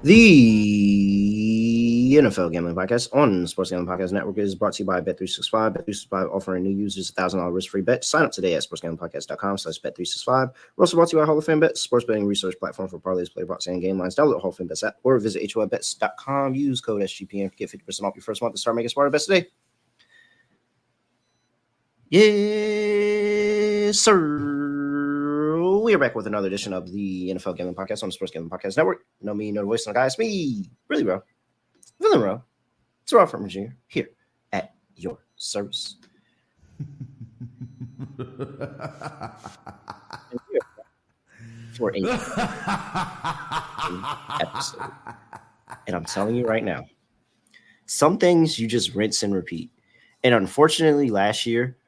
The NFL Gambling Podcast on the Sports Gambling Podcast Network is brought to you by Bet365. Bet365 offering new users $1,000 risk-free bet. Sign up today at sportsgamblingpodcast.com/bet365. We're also brought to you by Hall of Fame Bets, sports betting research platform for parlays, play props, and game lines. Download the Hall of Fame Bets app or visit HOFBets.com. Use code SGPN to get 50% off your first month to start making smarter bets today. Yes, sir. We are back with another edition of the NFL Gambling Podcast on the Sports Gambling Podcast Network. No me, no voice, no guy. It's me, really, bro. Villain, bro. It's Rob Furman Jr. here at your service. For a episode. And I'm telling you right now, some things you just rinse and repeat. And unfortunately, last year,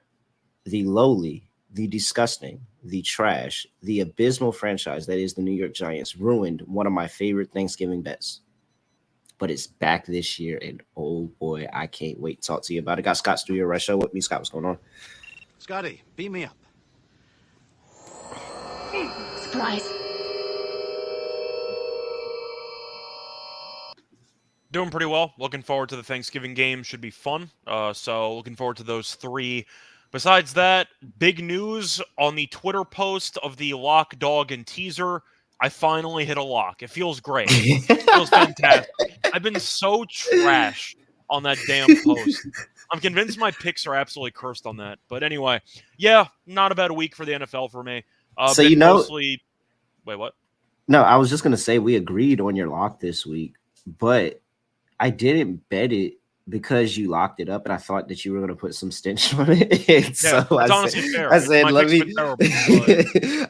the lowly, the disgusting, the trash, the abysmal franchise that is the New York Giants ruined one of my favorite Thanksgiving bets. But it's back this year, and oh boy, I can't wait to talk to you about it. Got Scott Studio Rush Show with me. Scott, what's going on? Scotty, beam me up. Surprise. Doing pretty well. Looking forward to the Thanksgiving game. Should be fun. So looking forward to those three. Besides that, big news on the Twitter post of the lock, dog, and teaser. I finally hit a lock. It feels great. It feels fantastic. I've been so trash on that damn post. I'm convinced my picks are absolutely cursed on that. But anyway, yeah, not a bad week for the NFL for me. So you know, mostly... Wait, what? No, I was just gonna say we agreed on your lock this week, but I didn't bet it because you locked it up, and I thought that you were going to put some stench on it. Yeah, so it's honestly fair. I said, my let me. terrible,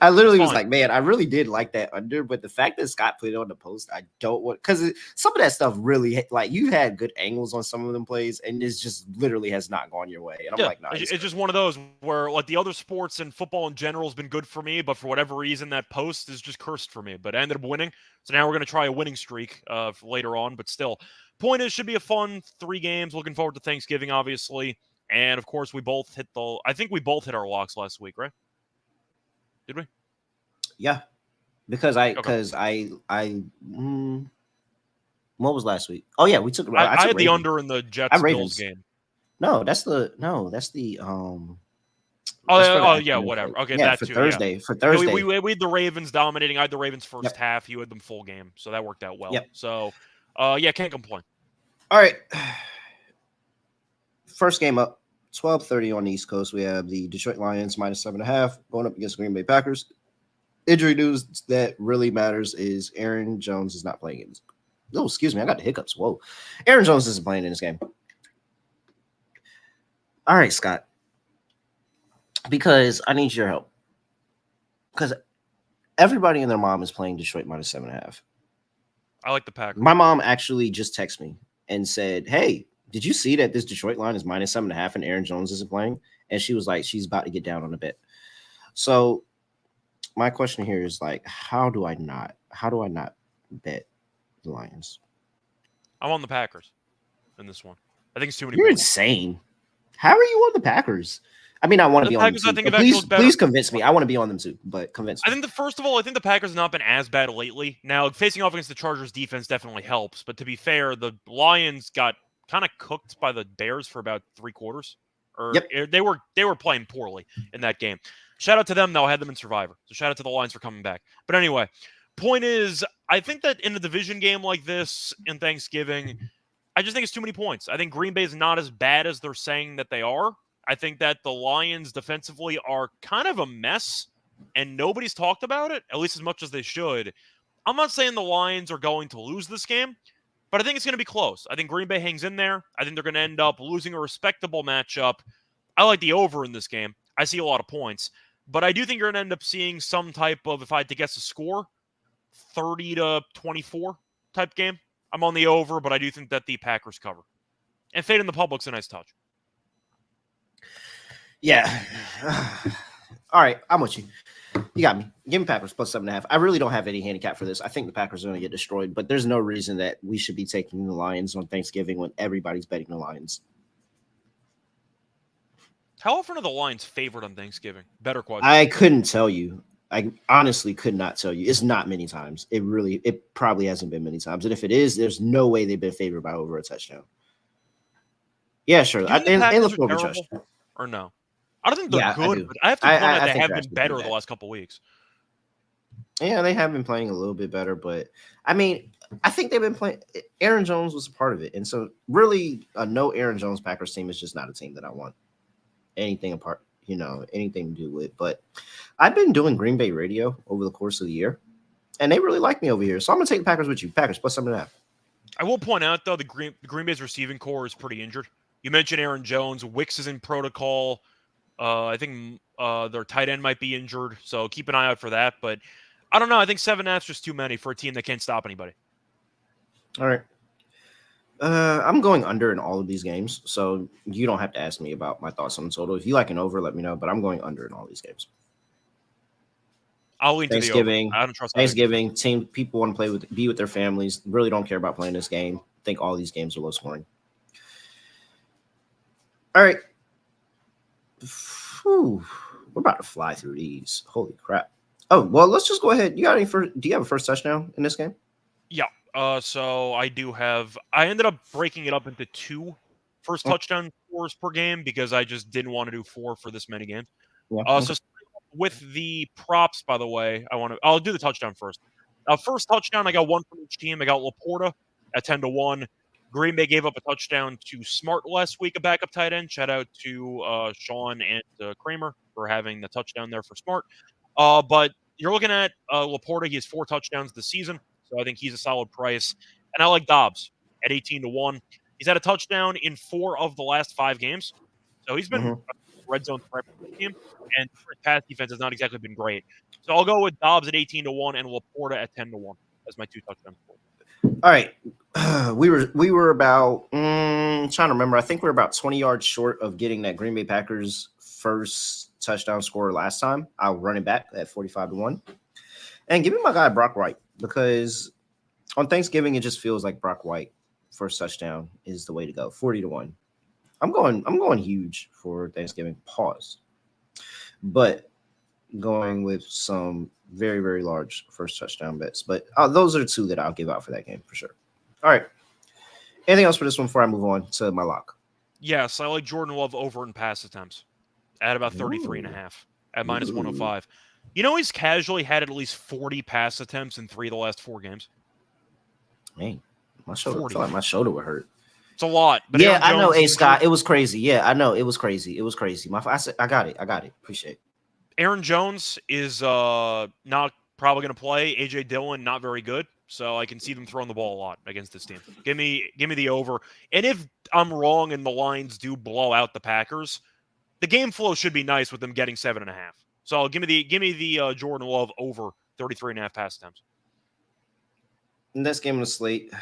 I literally was like, man, I really did like that under, but the fact that Scott put it on the post, I don't want, because some of that stuff really, like, you had good angles on some of them plays, and this just literally has not gone your way. And I'm like, no, it's just one of those where, like, the other sports and football in general has been good for me, but for whatever reason, that post is just cursed for me. But I ended up winning, so now we're going to try a winning streak later on, but still. Point is, should be a fun 3 games. Looking forward to Thanksgiving, obviously. And, of course, we both hit I think we both hit our locks last week, right? Did we? Yeah. Because what was last week? Oh, yeah, we took it. I had the under in the Jets-Bills game. That's the whatever. Okay, yeah, that for too. Thursday. Yeah. For Thursday. Yeah, we had the Ravens dominating. I had the Ravens first half. You had them full game. So that worked out well. Yep. So, can't complain. All right. First game up, 12:30 on the East Coast. We have the Detroit Lions -7.5 going up against Green Bay Packers. Injury news that really matters is Aaron Jones is not playing in this. Oh, excuse me. I got the hiccups. Whoa. Aaron Jones isn't playing in this game. All right, Scott. Because I need your help. Because everybody and their mom is playing Detroit -7.5. I like the Packers. My mom actually just texted me and said, hey, did you see that this Detroit line is -7.5 and Aaron Jones isn't playing? And she was like, she's about to get down on a bet. So my question here is, like, how do I not bet the Lions? I'm on the Packers in this one. I think it's too many. You're points. insane. How are you on the Packers? I mean, I want to be on them too. Please convince me. I want to be on them too, but convince me. I think the Packers have not been as bad lately. Now, facing off against the Chargers defense definitely helps, but to be fair, the Lions got kind of cooked by the Bears for about 3 quarters. They were playing poorly in that game. Shout out to them, though. I had them in Survivor. So shout out to the Lions for coming back. But anyway, point is, I think that in a division game like this in Thanksgiving, I just think it's too many points. I think Green Bay is not as bad as they're saying that they are. I think that the Lions defensively are kind of a mess, and nobody's talked about it, at least as much as they should. I'm not saying the Lions are going to lose this game, but I think it's going to be close. I think Green Bay hangs in there. I think they're going to end up losing a respectable matchup. I like the over in this game. I see a lot of points, but I do think you're going to end up seeing some type of, if I had to guess a score, 30-24 type game. I'm on the over, but I do think that the Packers cover. And fade in the public's a nice touch. Yeah. All right, I'm with you. You got me. Give me Packers +7.5. I really don't have any handicap for this. I think the Packers are going to get destroyed, but there's no reason that we should be taking the Lions on Thanksgiving when everybody's betting the Lions. How often are the Lions favored on Thanksgiving? Better question. I couldn't tell you. I honestly could not tell you. It's not many times. It probably hasn't been many times. And if it is, there's no way they've been favored by over a touchdown. Yeah, sure. Do you think the And Packers look are over trust. terrible or no? I don't think they're Yeah, I good, do. but I have to point out I they think have they're been actually pretty better the bad. last couple weeks. Yeah, they have been playing a little bit better, but I mean, I think they've been playing. Aaron Jones was a part of it, and so really, a no Aaron Jones Packers team is just not a team that I want anything apart, anything to do with. But I've been doing Green Bay radio over the course of the year, and they really like me over here. So I'm gonna take the Packers with you. Packers plus 7.5. I will point out though the Green Bay's receiving core is pretty injured. You mentioned Aaron Jones. Wicks is in protocol. I think their tight end might be injured, so keep an eye out for that. But I don't know. I think 7.5 is just too many for a team that can't stop anybody. All right. I'm going under in all of these games, so you don't have to ask me about my thoughts on the total. If you like an over, let me know. But I'm going under in all these games. I'll lean to the over. Thanksgiving, I don't trust either. Thanksgiving team. People want to be with their families. Really don't care about playing this game. Think all these games are low scoring. All right. Whew. We're about to fly through these. Holy crap. Oh, well, let's just go ahead. Do you have a first touchdown in this game? Yeah. So I do have. I ended up breaking it up into 2 first touchdown scores per game because I just didn't want to do 4 for this many games. Yeah. So with the props, by the way, I'll do the touchdown first. First touchdown, I got 1 from each team. I got Laporta at 10-1. Green Bay gave up a touchdown to Smart last week, a backup tight end. Shout out to Sean and Kramer for having the touchdown there for Smart. But you're looking at Laporta. He has 4 touchdowns this season, so I think he's a solid price. And I like Dobbs at 18-1. He's had a touchdown in 4 of the last 5 games, so he's been a red zone threat for the team. And pass defense has not exactly been great. So I'll go with Dobbs at 18-1 and Laporta at 10-1 as my 2 touchdowns. All right. We were about trying to remember. I think we were about 20 yards short of getting that Green Bay Packers first touchdown score last time. I'll run it back at 45-1. And give me my guy Brock White, because on Thanksgiving it just feels like Brock White first touchdown is the way to go. 40-1. I'm going huge for Thanksgiving. Pause. But going with some very, very large first touchdown bets. But those are 2 that I'll give out for that game for sure. All right. Anything else for this one before I move on to my lock? Yes, I like Jordan Love over in pass attempts at about 33.5 at minus 105. You know, he's casually had at least 40 pass attempts in 3 of the last 4 games. Man, my shoulder. I feel like my shoulder would hurt. It's a lot. But yeah, I know. Hey, Scott, it was crazy. Yeah, I know. It was crazy. I got it. Appreciate it. Aaron Jones is not probably going to play. A.J. Dillon, not very good. So I can see them throwing the ball a lot against this team. Give me the over. And if I'm wrong and the Lions do blow out the Packers, the game flow should be nice with them getting 7.5. So give me the Jordan Love over 33.5 pass attempts. Next game on the slate.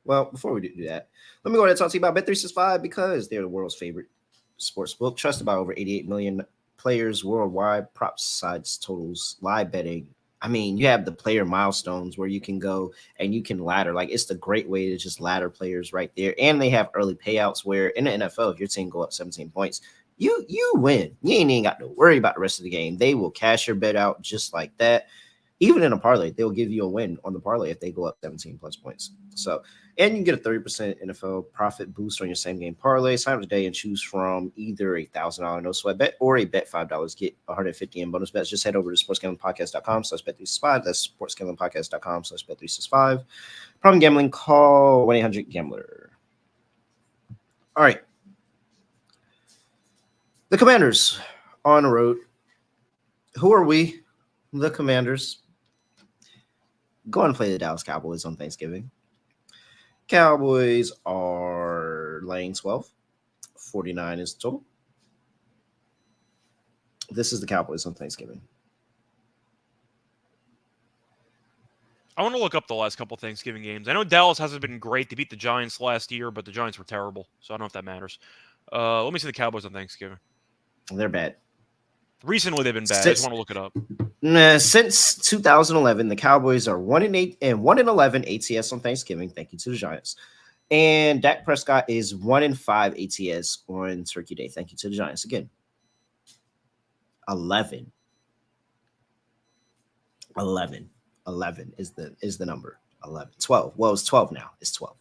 Well, before we do that, let me go ahead and talk to you about Bet365, because they're the world's favorite sports book, trusted by over 88 million players worldwide. Props, sides, totals, live betting. I mean, you have the player milestones where you can go and you can ladder. Like, it's the great way to just ladder players right there. And they have early payouts where in the NFL, if your team go up 17 points, you win. You ain't even got to worry about the rest of the game. They will cash your bet out just like that. Even in a parlay, they'll give you a win on the parlay if they go up 17 plus points. So, and you can get a 30% NFL profit boost on your same game parlay. Sign up today and choose from either a $1,000 no sweat bet or a bet $5. Get 150 in bonus bets. Just head over to sportsgamblingpodcast.com/bet365. That's sportsgamblingpodcast.com/bet365. Problem gambling, call 1-800-GAMBLER. All right. The Commanders on the road. Who are we? The Commanders. Go and play the Dallas Cowboys on Thanksgiving. Cowboys are laying 12. 49 is total. This is the Cowboys on Thanksgiving. I want to look up the last couple Thanksgiving games. I know Dallas hasn't been great. They beat the Giants last year, but the Giants were terrible, so I don't know if that matters. Let me see the Cowboys on Thanksgiving. They're bad. Recently, they've been bad. I just want to look it up. Since 2011, the Cowboys are 1-8 and 1-11 ATS on Thanksgiving. Thank you to the Giants. And Dak Prescott is 1-5 ATS on Turkey Day. Thank you to the Giants again. 11. 11. 11 is the number. 11. 12. Well, it's 12 now. It's 12.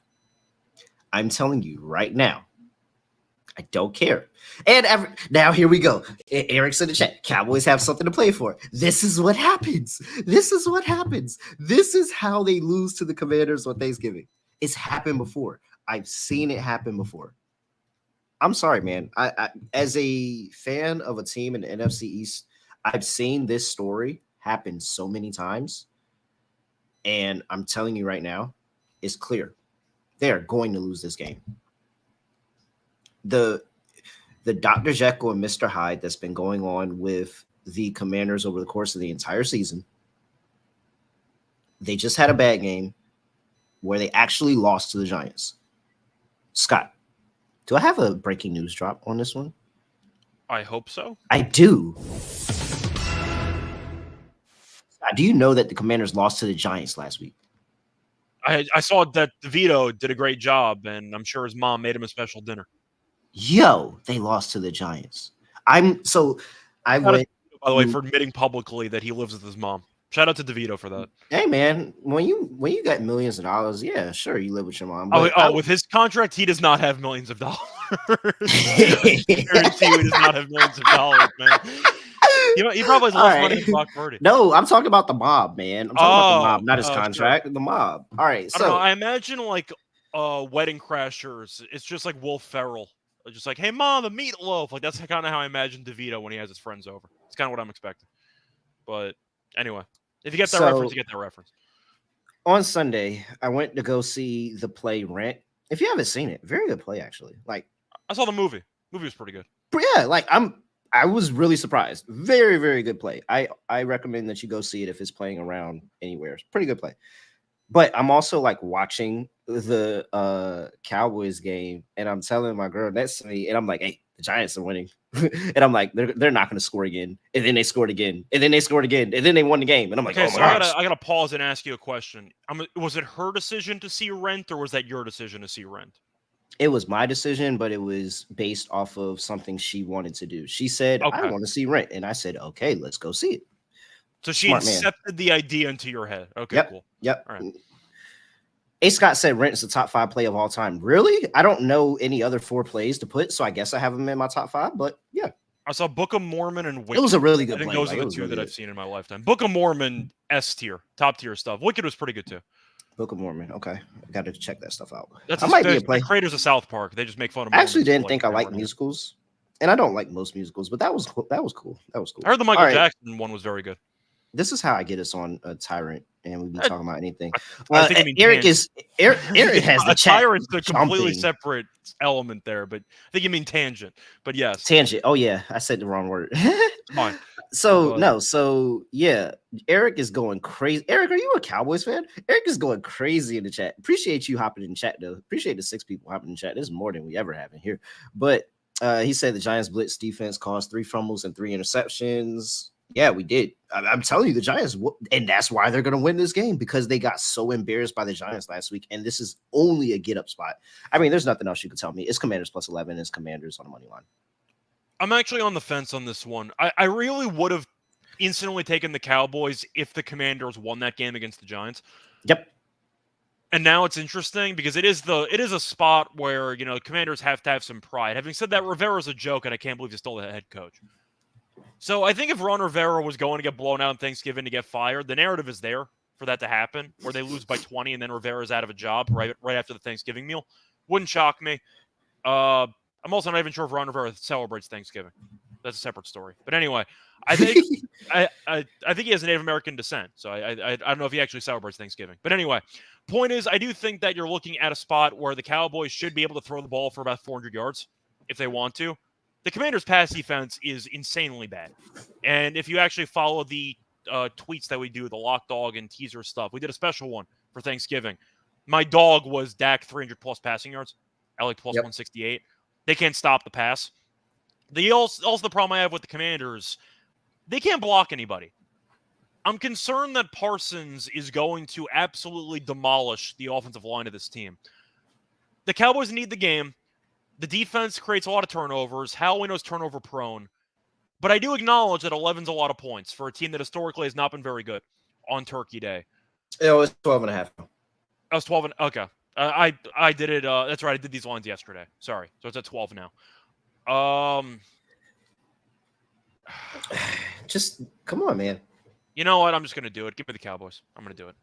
I'm telling you right now, I don't care. And now here we go. Eric's in the chat. Cowboys have something to play for. This is what happens. This is what happens. This is how they lose to the Commanders on Thanksgiving. It's happened before. I've seen it happen before. I'm sorry, man. I as a fan of a team in the NFC East, I've seen this story happen so many times. And I'm telling you right now, it's clear. They're going to lose this game. The Dr. Jekyll and Mr. Hyde that's been going on with the Commanders over the course of the entire season. They just had a bad game where they actually lost to the Giants. Scott, do I have a breaking news drop on this one? I hope so. I do. Scott, do you know that the Commanders lost to the Giants last week? I saw that DeVito did a great job, and I'm sure his mom made him a special dinner. Yo, they lost to the Giants. I went, by the way, for admitting publicly that he lives with his mom. Shout out to DeVito for that. Hey man, when you got millions of dollars, yeah, sure, you live with your mom. With his contract, he does not have millions of dollars. I guarantee you, he does not have millions of dollars, man. He probably has less money than Brock Purdy. No, I'm talking about the mob, man. I'm talking about the mob, not his contract. Sure. The mob. All right. I don't know. I imagine like Wedding Crashers. It's just like Will Ferrell. Just like, hey, mom, the meatloaf. Like, that's kind of how I imagine DeVito when he has his friends over. It's kind of what I'm expecting. But anyway, if you get that reference, you get that reference. On Sunday, I went to go see the play Rent. If you haven't seen it, very good play, actually. Like, I saw the movie. The movie was pretty good. But yeah, like I was really surprised. Very, very good play. I recommend that you go see it if it's playing around anywhere. It's pretty good play. But I'm also like watching the Cowboys game, and I'm telling my girl next to me, and I'm like, hey, the Giants are winning. And I'm like, they're not going to score again. And then they scored again. And then they scored again. And then they won the game. And I'm like, okay, oh my gosh. I gotta pause and ask you a question. Was it her decision to see Rent, or was that your decision to see Rent? It was my decision, but it was based off of something she wanted to do. She said, okay, I want to see Rent. And I said, okay, let's go see it. So she accepted the idea into your head. Okay, yep, cool. Yep. All right. A. Scott said Rent is the top 5 play of all time. Really? I don't know any other 4 plays to put, so I guess I have them in my top 5, but yeah. I saw Book of Mormon and Wicked. It was a really good play. I think play. those are the 2 that I've seen in my lifetime. Book of Mormon, S tier, top tier stuff. Wicked was pretty good too. Book of Mormon. Okay. I got to check that stuff out. That might be a play. The creators of South Park. They just make fun of I actually didn't think I liked musicals. And I don't like most musicals, but that was cool. That was cool. I heard the Michael Jackson one was very good. This is how I get us on a Tyrant, and we be talking about anything. I think Eric has the chat. Tyrant's a completely separate element there, but I think you mean tangent. But yes, tangent. Oh yeah, I said the wrong word. Fine. So yeah, Eric is going crazy. Eric, are you a Cowboys fan? Eric is going crazy in the chat. Appreciate you hopping in chat though. Appreciate the 6 people hopping in chat. This is more than we ever have in here. But he said the Giants blitz defense caused 3 fumbles and 3 interceptions. Yeah, we did. I'm telling you, the Giants, and that's why they're going to win this game, because they got so embarrassed by the Giants last week, and this is only a get-up spot. I mean, there's nothing else you could tell me. It's Commanders plus 11. It's Commanders on the money line. I'm actually on the fence on this one. I really would have instantly taken the Cowboys if the Commanders won that game against the Giants. Yep. And now it's interesting because it is a spot where, Commanders have to have some pride. Having said that, Rivera's a joke, and I can't believe he's still the head coach. So I think if Ron Rivera was going to get blown out on Thanksgiving to get fired, the narrative is there for that to happen, where they lose by 20 and then Rivera's out of a job right after the Thanksgiving meal. Wouldn't shock me. I'm also not even sure if Ron Rivera celebrates Thanksgiving. That's a separate story. But anyway, I think I think he has Native American descent, so I don't know if he actually celebrates Thanksgiving. But anyway, point is, I do think that you're looking at a spot where the Cowboys should be able to throw the ball for about 400 yards if they want to. The Commanders' pass defense is insanely bad. And if you actually follow the tweets that we do, the lock dog and teaser stuff, we did a special one for Thanksgiving. My dog was Dak 300-plus passing yards, Alec plus 168. They can't stop the pass. Also, the problem I have with the Commanders, they can't block anybody. I'm concerned that Parsons is going to absolutely demolish the offensive line of this team. The Cowboys need the game. The defense creates a lot of turnovers. Halloween is turnover prone. But I do acknowledge that 11's a lot of points for a team that historically has not been very good. on Turkey Day? It was 12.5. I was 12. Okay. I did it. That's right. I did these lines yesterday. Sorry. So it's at 12 now. Just come on, man. You know what? I'm just gonna do it. Give me the Cowboys. I'm gonna do it.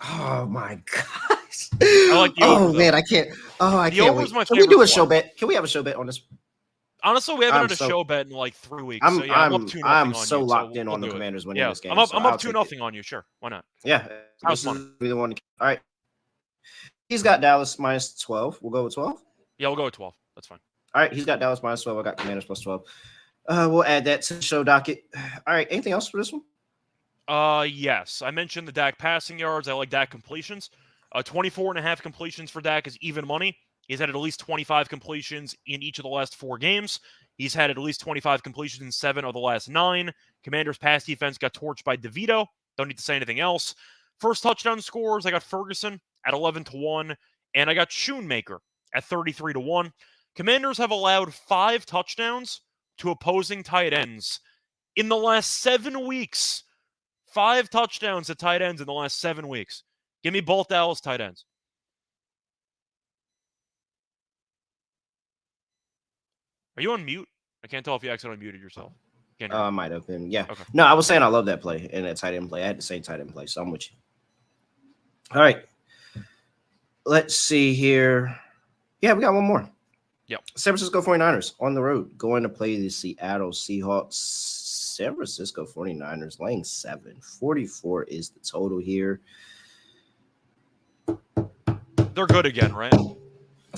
Oh my gosh. I like the over, man, though. I can't. Oh, I The can't over's wait. my Can we do a favorite show play. bet? Can we have a show bet on this? Honestly, we haven't had a show bet in like 3 weeks. I'm so yeah, I'm up 2-0 on you. so locked in we'll on the do it. Commanders winning Yeah, this game. I'm up. So I'm I'll up take 2-0 on you. Sure, why not? Yeah, House this money. is the one. All right, he's got Dallas minus 12. We'll go with 12. Yeah, we'll go with 12. That's fine. All right, he's got Dallas minus 12. I got Commanders plus 12. We'll add that to the show docket. All right, anything else for this one? Yes. I mentioned the Dak passing yards. I like Dak completions. 24.5 completions for Dak is even money. He's had at least 25 completions in each of the last 4 games. He's had at least 25 completions in 7 of the last 9. Commanders' pass defense got torched by DeVito. Don't need to say anything else. First touchdown scores, I got Ferguson at 11-1, and I got Schoonmaker at 33-1. Commanders have allowed 5 touchdowns to opposing tight ends in the last 7 weeks. 5 touchdowns to tight ends in the last 7 weeks. Give me both Dallas tight ends. Are you on mute? I can't tell if you accidentally muted yourself. Can't hear you. Might have been. Yeah. Okay. No, I was saying I love that play and that tight end play. I had the same tight end play, so I'm with you. All right. Let's see here. Yeah, we got one more. Yep. San Francisco 49ers on the road going to play the Seattle Seahawks. San Francisco 49ers laying 7. 44 is the total here. They're good again, right?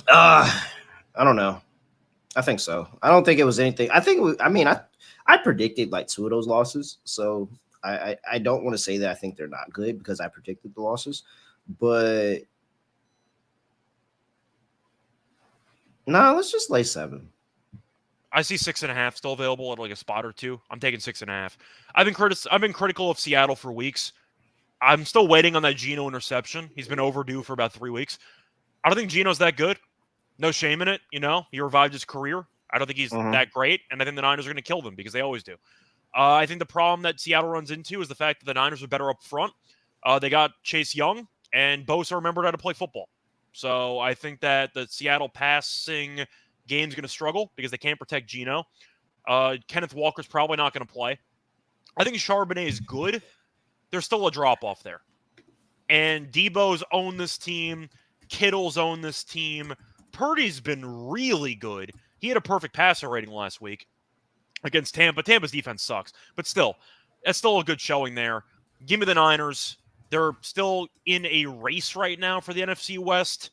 I don't know. I think so. I don't think it was anything. I predicted like 2 of those losses. So I don't want to say that I think they're not good because I predicted the losses. But no, let's just lay 7. I see 6.5 still available at like a spot or 2. I'm taking 6.5. I've been critical of Seattle for weeks. I'm still waiting on that Geno interception. He's been overdue for about 3 weeks. I don't think Geno's that good. No shame in it. You know, he revived his career. I don't think he's that great, and I think the Niners are going to kill them because they always do. I think the problem that Seattle runs into is the fact that the Niners are better up front. They got Chase Young, and Bosa remembered how to play football. So I think that the Seattle passing game's going to struggle because they can't protect Geno. Kenneth Walker's probably not going to play. I think Charbonnet is good. There's still a drop-off there. And Debo's owned this team. Kittle's owned this team. Purdy's been really good. He had a perfect passer rating last week against Tampa. Tampa's defense sucks. But still, that's still a good showing there. Give me the Niners. They're still in a race right now for the NFC West.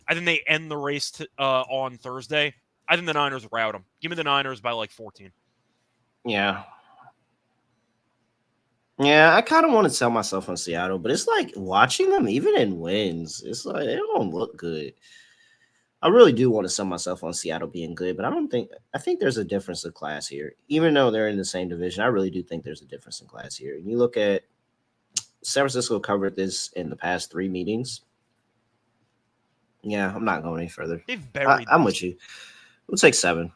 I think they end the race on Thursday. I think the Niners rout them. Give me the Niners by like 14. Yeah. Yeah, I kind of want to sell myself on Seattle, but it's like watching them even in wins. It's like they don't look good. I really do want to sell myself on Seattle being good, but I think there's a difference of class here. Even though they're in the same division, I really do think there's a difference in class here. And you look at San Francisco covered this in the past 3 meetings. Yeah, I'm not going any further. I'm with you. We'll take 7.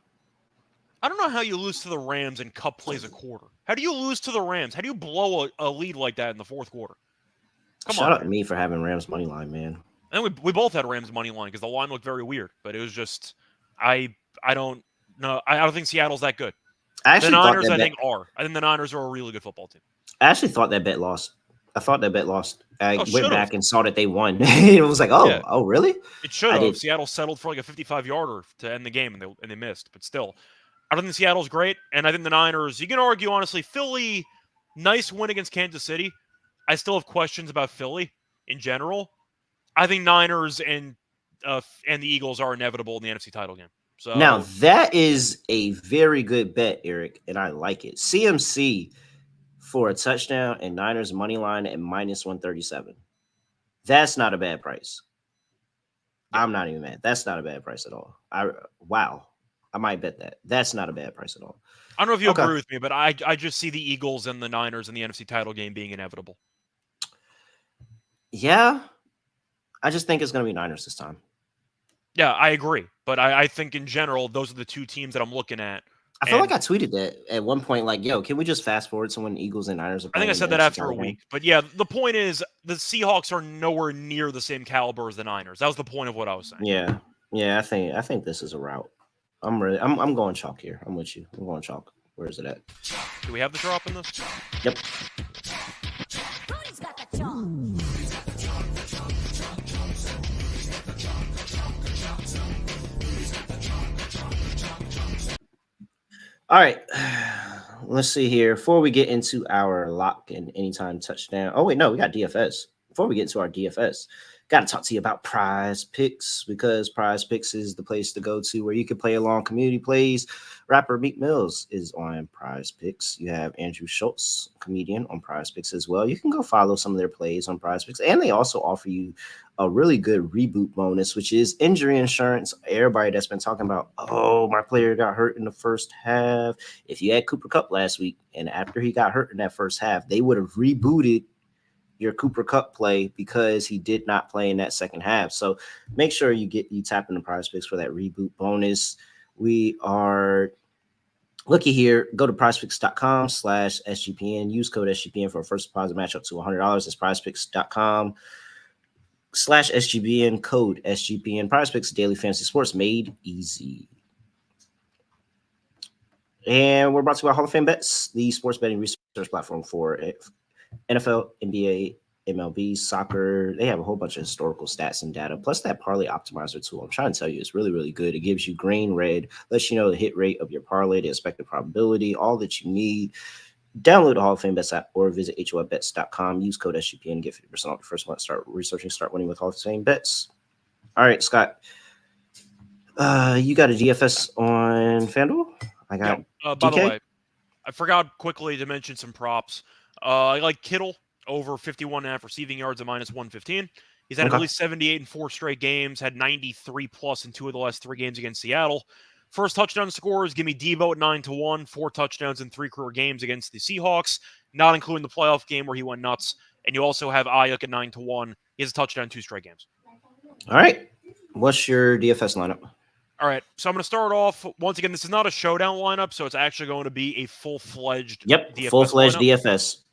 I don't know how you lose to the Rams and Cup plays a quarter. How do you lose to the Rams? How do you blow a lead like that in the 4th quarter? Shout out to me for having Rams money line, man. And we both had Rams money line because the line looked very weird. But it was just I don't know. I don't think Seattle's that good. The Niners, I think the Niners are a really good football team. I actually thought that bet lost. I went back and saw that they won. It was like, oh, really? It should have. Seattle settled for like a 55-yarder to end the game, and they missed. But still, I don't think Seattle's great. And I think the Niners, you can argue, honestly, Philly, nice win against Kansas City. I still have questions about Philly in general. I think Niners and the Eagles are inevitable in the NFC title game. So now that is a very good bet, Eric, and I like it. CMC for a touchdown and Niners money line at minus 137. That's not a bad price. I'm not even mad. That's not a bad price at all. I might bet that. That's not a bad price at all. I don't know if you agree with me, but I just see the Eagles and the Niners in the NFC title game being inevitable. Yeah. I just think it's going to be Niners this time. Yeah, I agree. But I think in general, those are the 2 teams that I'm looking at I feel like I tweeted that at one point, like, yo, can we just fast forward to when Eagles and Niners are I playing think I in said the that NFC after a title game? week. But yeah, the point is the Seahawks are nowhere near the same caliber as the Niners. That was the point of what I was saying. Yeah. Yeah, I think this is a route. I'm going chalk here. I'm with you. I'm going chalk. Where is it at? Do we have the drop in this? Yep. Who's got the chalk? All right. Let's see here. Before we get into our lock and anytime touchdown. Oh, wait, no, we got DFS. Before we get to our DFS, got to talk to you about Prize Picks, because Prize Picks is the place to go to where you can play along community plays. Rapper Meek Mills is on Prize Picks. You have Andrew Schultz, comedian, on Prize Picks as well. You can go follow some of their plays on Prize Picks. And they also offer you a really good reboot bonus, which is injury insurance. Everybody that's been talking about, oh, my player got hurt in the first half. If you had Cooper Kupp last week and after he got hurt in that first half, they would have rebooted your Cooper Kupp play because he did not play in that second half. So make sure you tap into Prize Picks for that reboot bonus. We are looky here. Go to prizepicks.com/SGPN. Use code SGPN for a first deposit match up to $100. That's prizepicks.com/SGPN, code SGPN. Prize Picks, daily fantasy sports made easy. And we're brought to you by Hall of Fame Bets, the sports betting research platform for NFL, NBA, MLB, soccer. They have a whole bunch of historical stats and data, plus that parlay optimizer tool. I'm trying to tell you, it's really, really good. It gives you green, red, lets you know the hit rate of your parlay, the expected probability, all that you need. Download the Hall of Fame Bets app or visit HOFBets.com. Use code SGPN and get 50% off the first month. Start researching, start winning with Hall of Fame Bets. All right, Scott. You got a DFS on FanDuel? I got By the way, I forgot quickly to mention some props. I like Kittle over 51.5 receiving yards at -115. He's had at least 78 in 4 straight games, had 93 plus in 2 of the last 3 games against Seattle. First touchdown scores, give me Deebo at 9-1, 4 touchdowns in 3 career games against the Seahawks, not including the playoff game where he went nuts. And you also have Ayuk at 9-1. He has a touchdown in 2 straight games. All right. What's your DFS lineup? All right, so I'm going to start off. Once again, this is not a showdown lineup, so it's actually going to be a full-fledged DFS full-fledged lineup. DFS.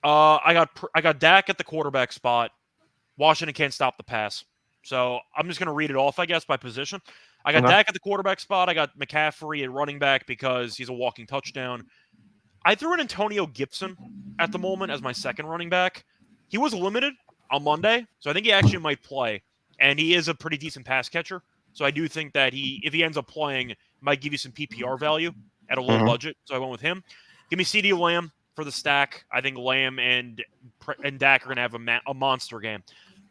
I got Dak at the quarterback spot. Washington can't stop the pass. So I'm just going to read it off, I guess, by position. I got Dak at the quarterback spot. I got McCaffrey at running back because he's a walking touchdown. I threw in Antonio Gibson at the moment as my second running back. He was limited on Monday, so I think he actually might play. And he is a pretty decent pass catcher. So I do think that if he ends up playing, might give you some PPR value at a low budget. So I went with him. Give me CeeDee Lamb for the stack. I think Lamb and Dak are going to have a monster game.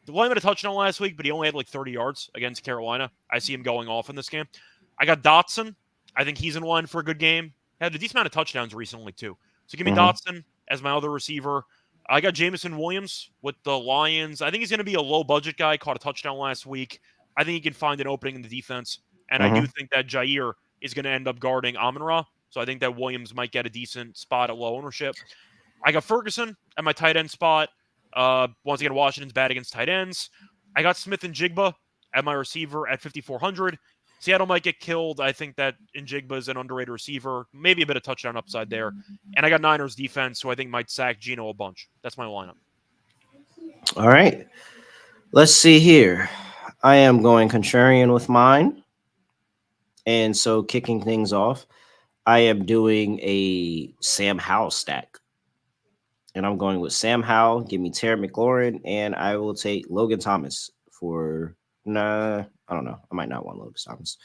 Lamb had a touchdown last week, but he only had like 30 yards against Carolina. I see him going off in this game. I got Dotson. I think he's in line for a good game. Had a decent amount of touchdowns recently, too. So give me Dotson as my other receiver. I got Jameson Williams with the Lions. I think he's going to be a low-budget guy. Caught a touchdown last week. I think he can find an opening in the defense. And I do think that Jair is going to end up guarding Amon-Ra. So I think that Williams might get a decent spot at low ownership. I got Ferguson at my tight end spot. Once again, Washington's bad against tight ends. I got Smith and Jigba at my receiver at 5,400. Seattle might get killed. I think that Njigba is an underrated receiver. Maybe a bit of touchdown upside there. And I got Niners defense, who I think might sack Geno a bunch. That's my lineup. All right. Let's see here. I am going contrarian with mine. And so kicking things off, I am doing a Sam Howell stack. And I'm going with Sam Howell. Give me Terry McLaurin. And I will take Logan Thomas for, I don't know. I might not want Logan Thomas.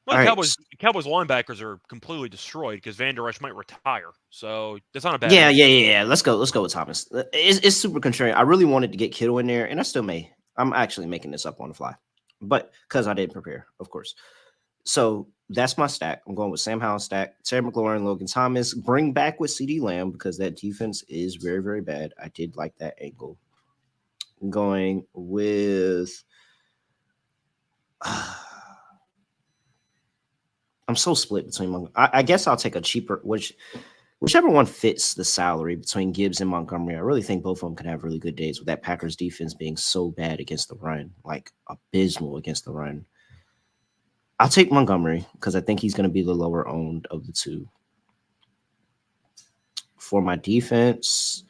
Well, Cowboys linebackers are completely destroyed because Van Der Esch might retire. So that's not a bad Yeah. Let's go with Thomas. It's super contrarian. I really wanted to get Kittle in there, and I still may. I'm actually making this up on the fly, but because I didn't prepare, of course. So that's my stack. I'm going with Sam Howell stack, Terry McLaurin, Logan Thomas. Bring back with CeeDee Lamb because that defense is very, very bad. I did like that angle. I'm going with. I'm so split between. I guess I'll take a cheaper, whichever one fits the salary between Gibbs and Montgomery. I really think both of them can have really good days with that Packers defense being so bad against the run, like abysmal against the run. I'll take Montgomery because I think he's going to be the lower owned of the two. For my defense,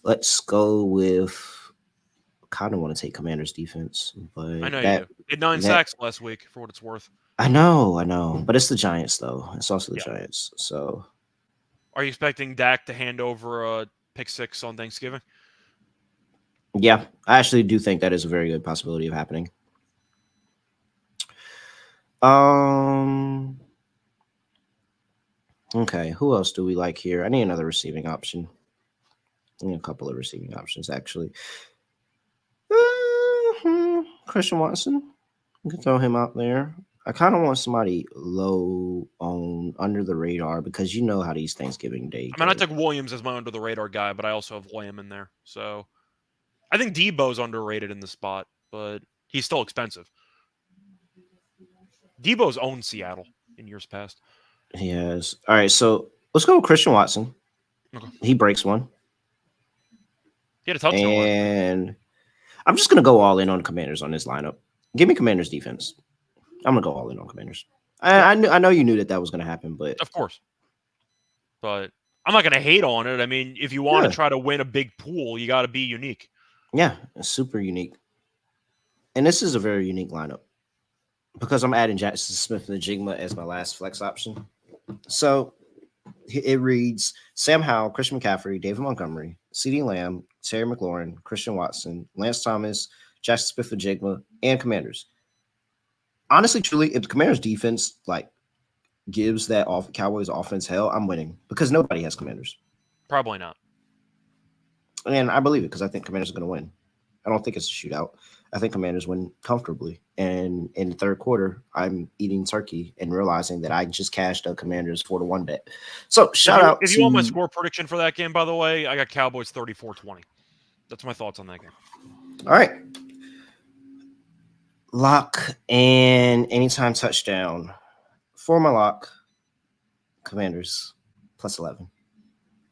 let's go with. Kind of want to take Commanders defense, but I know you do. Did 9 sacks last week for what it's worth. I know, but it's the Giants though. It's also the Yeah. Giants. So, are you expecting Dak to hand over a pick 6 on Thanksgiving? yeah, I actually do think that is a very good possibility of happening. Okay, who else do we like here? I need another receiving option. I need a couple of receiving options actually. Christian Watson. We can throw him out there. I kind of want somebody low on under the radar because you know how these Thanksgiving Day. I mean, I took Williams as my under the radar guy, but I also have Lamb in there. So I think Debo's underrated in the spot, but he's still expensive. Debo's owned Seattle in years past. He has. All right, so let's go with Christian Watson. Okay. He breaks one. He had a touchdown. And I'm just going to go all in on Commanders on this lineup. Give me Commanders defense. I'm going to go all in on Commanders. I know you knew that was going to happen, but of course. But I'm not going to hate on it. I mean, if you want to try to win a big pool, you got to be unique. Yeah, it's super unique. And this is a very unique lineup because I'm adding Jackson Smith-Njigba as my last flex option. So it reads Sam Howell, Christian McCaffrey, David Montgomery, CeeDee Lamb, Terry McLaurin, Christian Watson, Lance Thomas, Jackson Smith-Njigba, and Commanders. Honestly, truly, if the Commanders defense gives that Cowboys offense hell, I'm winning because nobody has Commanders. Probably not. And I believe it because I think Commanders are going to win. I don't think it's a shootout. I think Commanders win comfortably. And in the third quarter, I'm eating turkey and realizing that I just cashed a Commanders 4-1 bet. So shout out. If you want my score prediction for that game, by the way, I got Cowboys 34-20. That's my thoughts on that game. All right. Lock and anytime touchdown. For my lock, Commanders plus 11.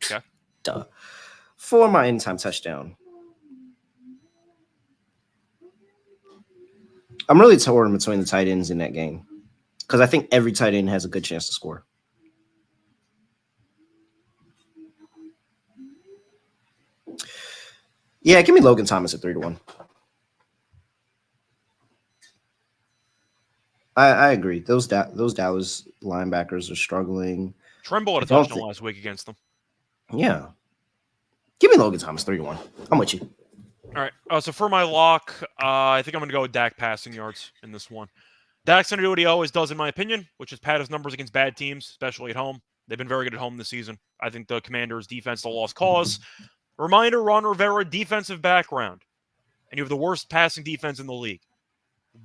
Okay. Duh. For my anytime touchdown, I'm really torn between the tight ends in that game because I think every tight end has a good chance to score. Yeah, give me Logan Thomas at 3-1. I agree. Those Dallas linebackers are struggling. Tremble had a touchdown last week against them. Yeah. Give me Logan Thomas 3-1. I'm with you. All right. So for my lock, I think I'm going to go with Dak passing yards in this one. Dak's going to do what he always does, in my opinion, which is pad his numbers against bad teams, especially at home. They've been very good at home this season. I think the Commanders' defense is a lost cause. Reminder, Ron Rivera, defensive background. And you have the worst passing defense in the league.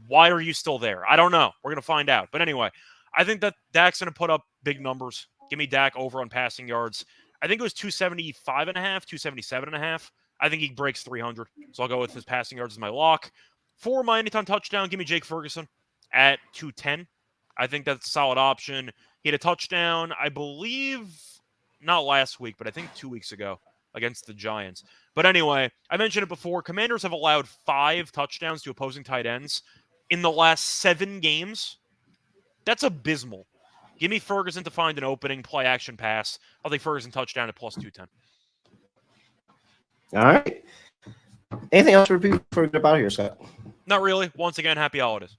Why are you still there? I don't know. We're going to find out. But anyway, I think that Dak's going to put up big numbers. Give me Dak over on passing yards. I think it was 275.5, 277.5. I think he breaks 300. So I'll go with his passing yards as my lock. For my anytime touchdown, give me Jake Ferguson at 210. I think that's a solid option. He had a touchdown, I believe, not last week, but I think 2 weeks ago against the Giants. But anyway, I mentioned it before. Commanders have allowed 5 touchdowns to opposing tight ends in the last 7 games. That's abysmal. Give me Ferguson to find an opening, play action pass. I'll take Ferguson touchdown at plus 210. All right. Anything else for people before we get out of here, Scott? Not really. Once again, happy holidays.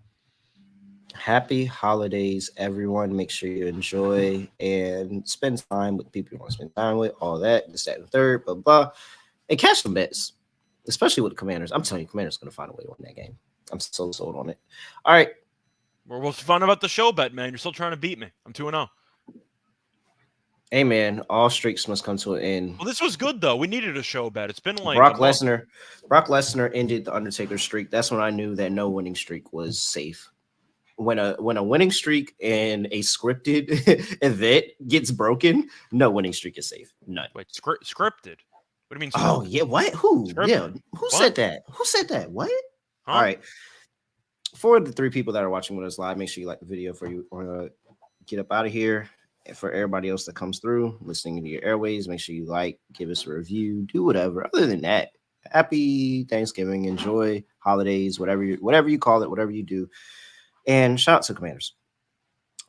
Happy holidays, everyone. Make sure you enjoy and spend time with people you want to spend time with, all that, this, that, and the third, blah, blah. And catch some bets, especially with the Commanders. I'm telling you, Commanders going to find a way to win that game. I'm so sold on it. All right. What's fun about the show bet, man? You're still trying to beat me. I'm 2-0. Hey, man, all streaks must come to an end. Well, this was good, though. We needed a show bet. It's been like Brock Lesnar ended the Undertaker streak. That's when I knew that no winning streak was safe. When a winning streak and a scripted event gets broken, no winning streak is safe. None. Wait, scripted? What do you mean? Scripted? Oh yeah, what? Who? Scripted. Yeah, who said that? Who said that? What? Huh? All right. For the 3 people that are watching with us live, make sure you like the video for you. We're gonna get up out of here. And for everybody else that comes through, listening into your airways, make sure you like, give us a review, do whatever. Other than that, happy Thanksgiving, enjoy holidays, whatever you call it, whatever you do. And shout out to Commanders.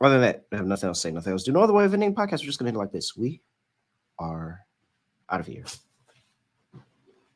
Other than that, I have nothing else to say. Nothing else. Do no other way of ending the podcast. We're just going to end it like this. We are out of here.